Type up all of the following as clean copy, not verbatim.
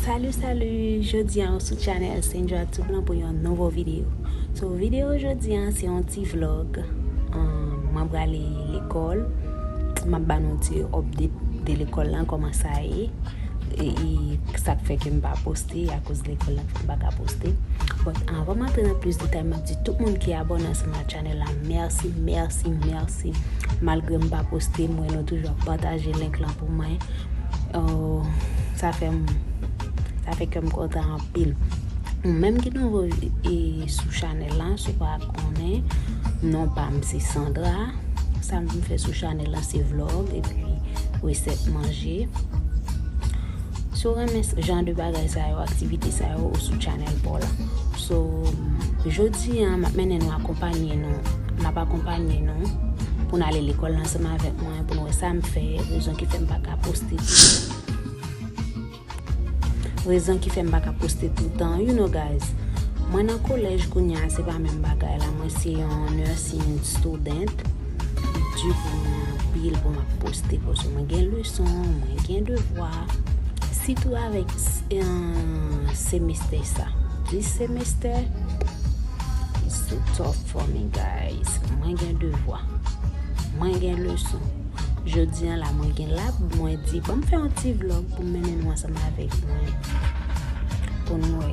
Salut, jeudi sur channel Saint-Jean tout blanc pour une nouvelle vidéo. So vidéo aujourd'hui c'est un petit vlog. M'a aller l'école, m'a banoté update de l'école là comment ça est. Et ça fait que je ne pas poster à cause de l'école là, je ne pas poster. But avant d'entrer dans plus de détails, je dis tout le monde qui est abonné sur ma chaîne là, merci. Malgré que je ne pas poster, moi je toujours partager le link là pour moi. Ça fait que je suis content en pile. Même qui nous sur channel là, je pas connaît, non pas c'est Sandra, ça me fait sur channel là c'est vlog et puis recette manger. Sur un genre de bagages ça activité ça sur channel pour là. So jeudi maintenant nous accompagner nous pour aller à l'école ensemble avec moi pour nous ça me fait raison qui fait pas poster. Raison qui fait pas poster tout le temps. You know guys, moi dans collège kounya c'est pas même bagay là, moi c'est un nursing student. Du coup pile pour ma poster parce que moi gain leçon, moi gain devoir. Surtout avec un semestre ça. This semester is so tough for me guys. Moi gain devoir. Moi gain leçon. Je dis là, moi gain là, moi dit bon faire un petit vlog pour mener nous ensemble avec moi. Pour nous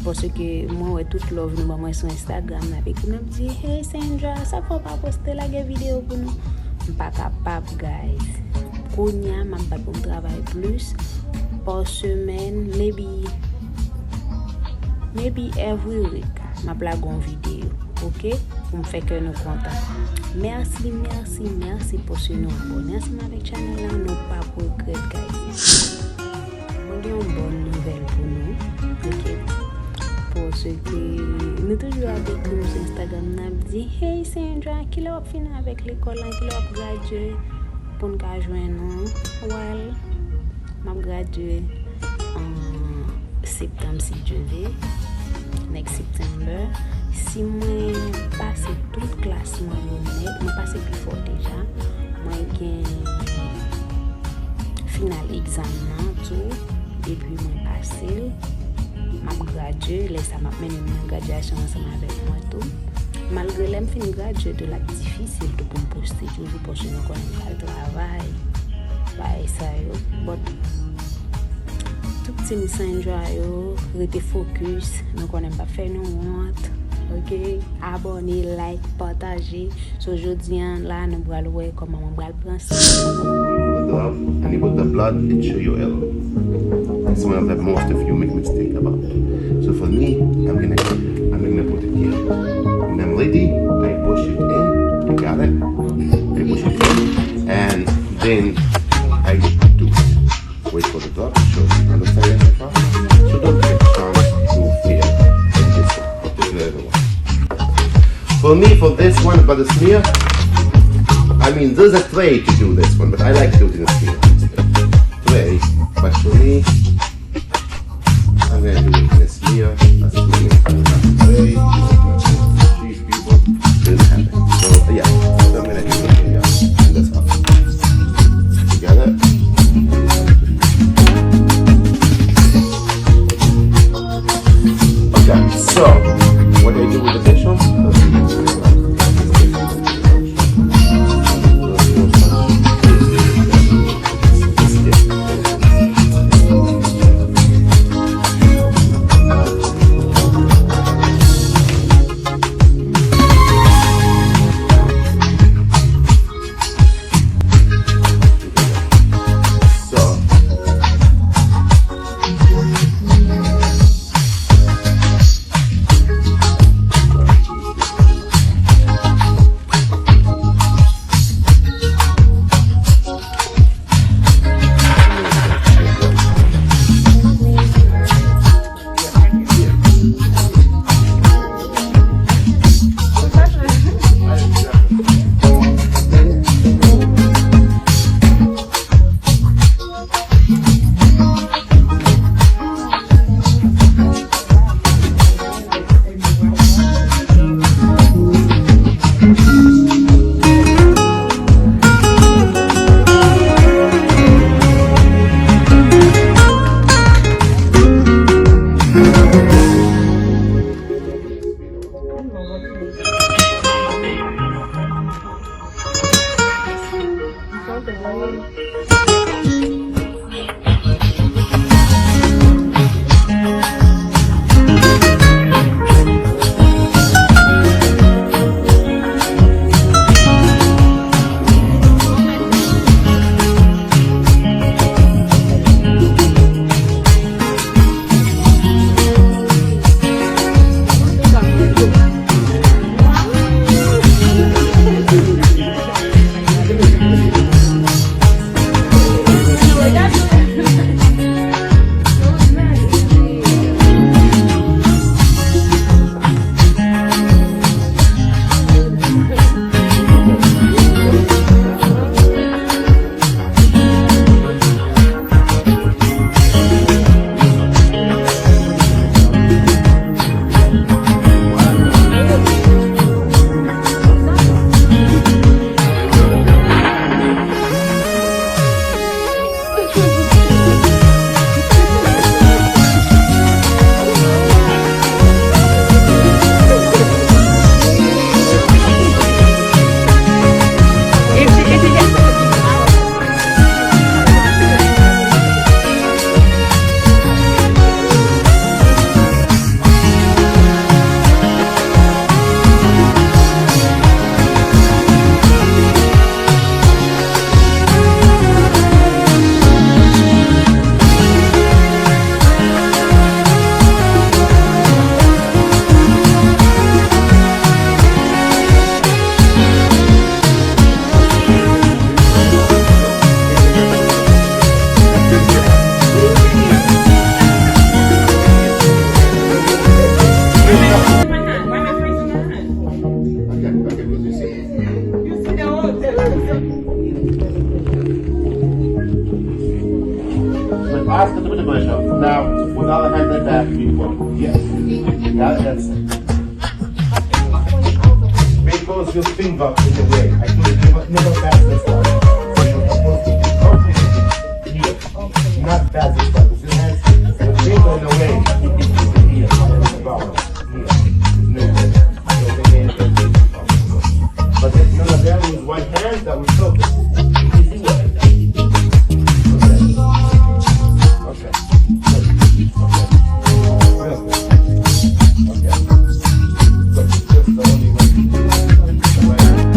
parce que moi toute love nous moi sur Instagram avec nous dit hey Sandra, ça faut pas poster la vidéo pour nous. Pas capable guys. Kounya m'a pas pour travailler plus par semaine, maybe every week m'a blague en vidéo. OK? Pour me faire que nous content. Merci pour ce nous abonner avec channel là, nous pas pour regret guys. On a une bonne nouvelle pour nous. OK? Parce que nous toujours avec nous sur Instagram nous dit hey Sandra, qui l'a fini avec l'école là, qui l'a gradué pour nous joindre. Well, m'a gradué en septembre si Dieu veut. Next September. Si moi passe toute classe moi passe plus fort déjà. Moi gain final examen tout et puis moi passer m'a gradué, là ça m'a mené une graduation ensemble avec moi tout. Malgré l'em fin gradué de la difficile de pour me poster toujours parce que nous connaissons le travail. Bah ça yo, but tout petit Sandra yo, rester focus, nous connaissons pas faire nous honte. OK, abonnez, like, partagez. So aujourd'hui là nous allons voir comment on va le prendre. And you put the blood, it show you yellow. That's one that most of you make mistake about. So for me, I'm gonna put it here. When I'm ready, I push it in. You got it? I push it in, and then I do it. Wait for the drop. So you understand that? So don't take a chance to fail like this one. This is the other one. For me, for this one about the smear, I mean, there's a tray to do this one, but I like to do it in a smear. Tray, but for me, I'm going to do it in a smear. A tray. These people didn't have it. So, yeah, so I'm going to do it here. And that's all. Together. Okay, so, what do I do with the dish? But ask her to put the brush up. Now, with all the hands like that, you go. Yes. Now that's it. Because your finger in the way. I told you never pass this one. So you're supposed to be completely here. Not pass this one. Because your hands, your finger in the way. Here. It's about here. It's no way. So the hand can be but if none of them was one hand, that was focus. Easy way. Okay. Okay. Real good. Okay. So just the only way to do it. Right hand.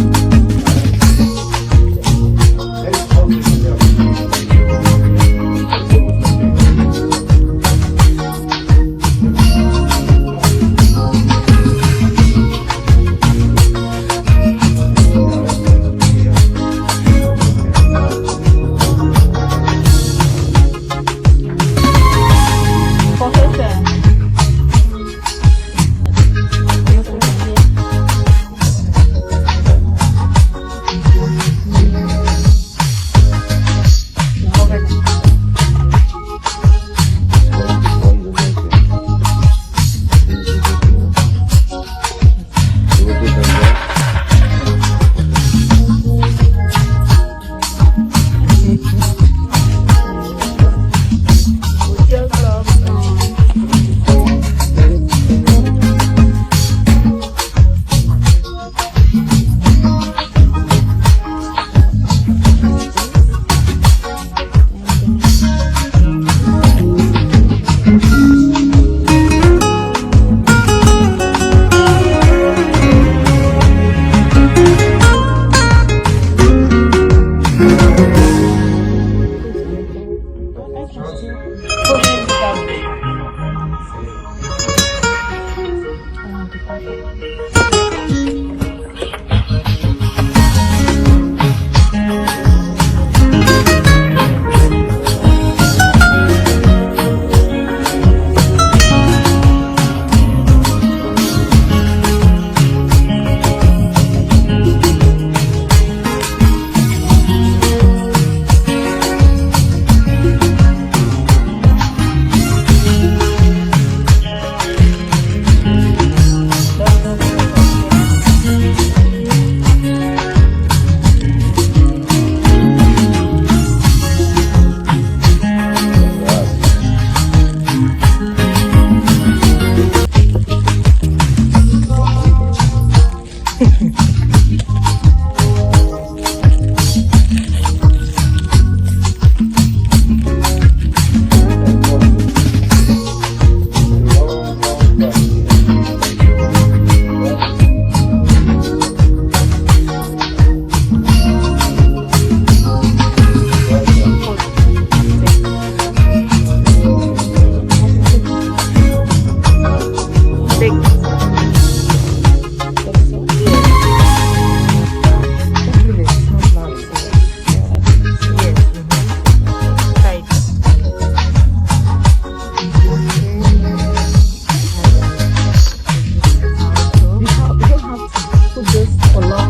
Let's focus on that.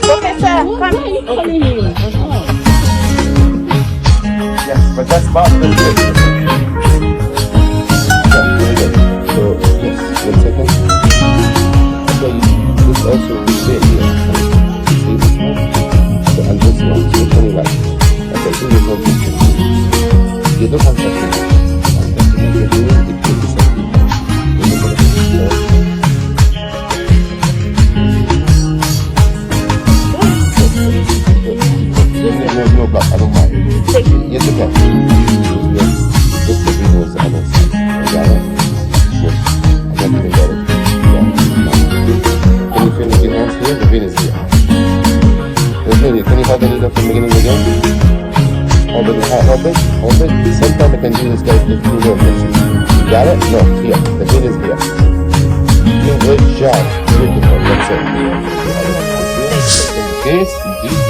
Professor, come here. Calling him. Yes, but that's part of the good. So, yes, 1 second. Okay, this also is here. See this one? So, and this one. So, which one you like? Okay, so this one. You don't have second. You're doing it, you put the second. back, I don't mind. Take it. Yes, you can. Just the windows the other side. You got it? Good. I got it. Got it. Yeah. Can you feel the hands here? The vein is here. Can you hold the needle from the beginning again? Hold it. Sometimes I can do this guys with two rotations. You got it? No, here. The vein is here. Good job. Beautiful. That's it. This deep.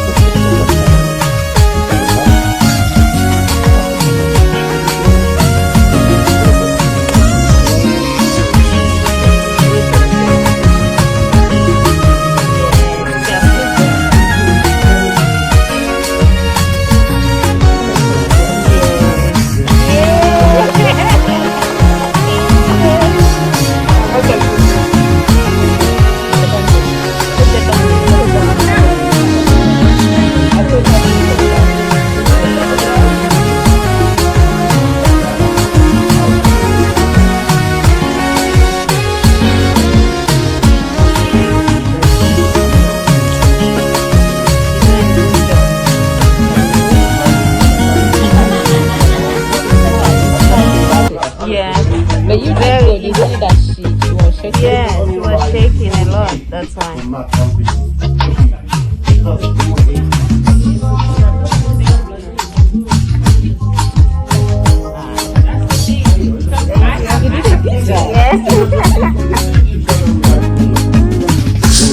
But you did good. You did that shit. You were shaking. Yeah, you were shaking a lot. That's why.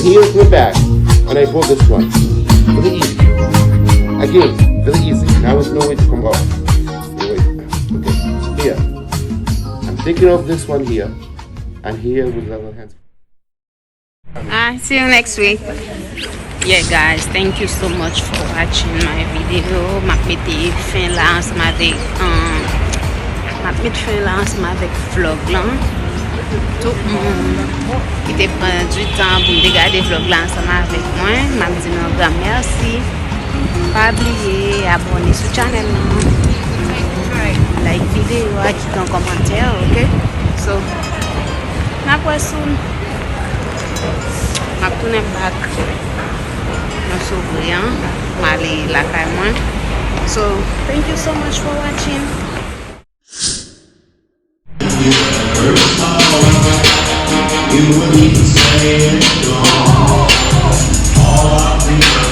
Here's my back, and I pull this one. Very easy. Again, very easy. Now it's no way to come off. Wait. Okay. Here. I'm taking off this one here, and here with the other hands. See you next week. Yeah guys, thank you so much for watching my video. Ma mette fin là ensemble avec vlog là. Tout le monde qui te prend du temps pour regarder vlog là ensemble avec moi. Ma dit un grand merci. Pas oublier abonner sur channel là. Like vidéo, quitter un commentaire, ok? So, na quoi soon? Ma tounen back. No so brilliant. Mali la kay moi. So, thank you so much for watching. You will be saying, all I think